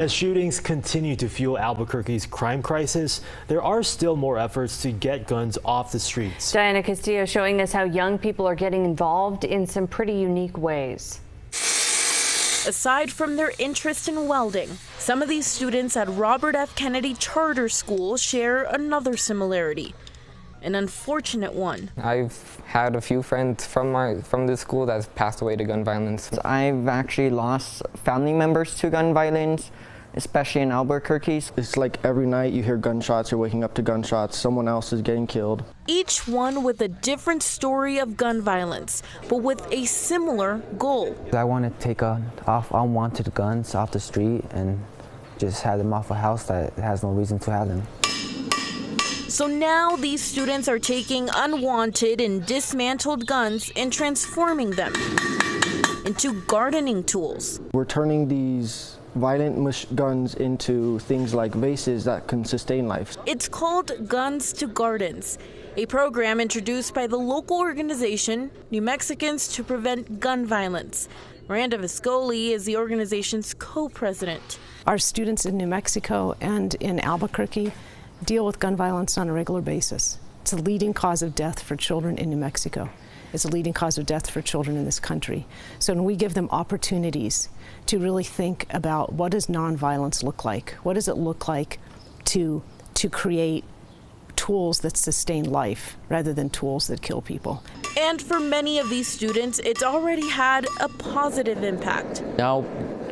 As shootings continue to fuel Albuquerque's crime crisis, there are still more efforts to get guns off the streets. Diana Castillo showing us how young people are getting involved in some pretty unique ways. Aside from their interest in welding, some of these students at Robert F. Kennedy Charter School share another similarity. An unfortunate one. I've had a few friends from this school that's passed away to gun violence. I've actually lost family members to gun violence, especially in Albuquerque. It's like every night you hear gunshots, you're waking up to gunshots, someone else is getting killed. Each one with a different story of gun violence, but with a similar goal. I want to take off unwanted guns off the street and just have them off a house that has no reason to have them. So now these students are taking unwanted and dismantled guns and transforming them into gardening tools. We're turning these violent guns into things like vases that can sustain life. It's called Guns to Gardens, a program introduced by the local organization New Mexicans to Prevent Gun Violence. Miranda Viscoli is the organization's co-president. Our students in New Mexico and in Albuquerque deal with gun violence on a regular basis. It's a leading cause of death for children in New Mexico. It's a leading cause of death for children in this country. So when we give them opportunities to really think about what does nonviolence look like? What does it look like to create tools that sustain life rather than tools that kill people? And for many of these students, it's already had a positive impact. Now,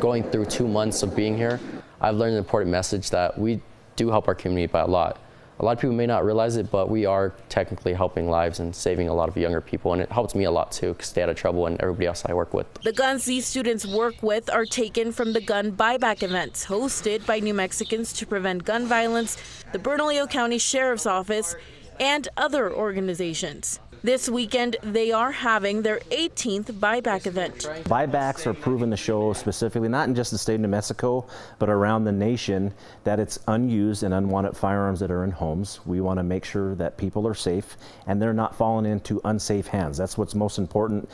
going through 2 months of being here, I've learned an important message that we do help our community by a lot. A lot of people may not realize it, but we are technically helping lives and saving a lot of younger people, and it helps me a lot too, to stay out of trouble and everybody else I work with. The guns these students work with are taken from the gun buyback events hosted by New Mexicans to Prevent Gun Violence, the Bernalillo County Sheriff's Office, and other organizations. This weekend, they are having their 18th buyback event. Buybacks are proven to show specifically, not in just the state of New Mexico, but around the nation, that it's unused and unwanted firearms that are in homes. We want to make sure that people are safe and they're not falling into unsafe hands. That's what's most important.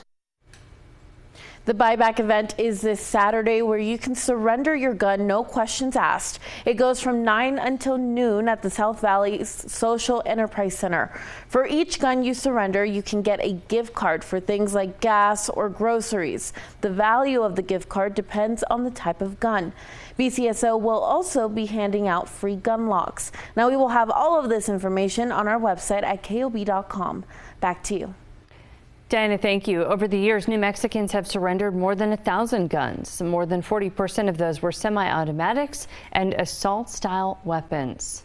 The buyback event is this Saturday where you can surrender your gun, no questions asked. It goes from 9 until noon at the South Valley Social Enterprise Center. For each gun you surrender, you can get a gift card for things like gas or groceries. The value of the gift card depends on the type of gun. BCSO will also be handing out free gun locks. Now we will have all of this information on our website at KOB.com. Back to you. Diana, thank you. Over the years, New Mexicans have surrendered more than 1,000 guns. More than 40% of those were semi-automatics and assault-style weapons.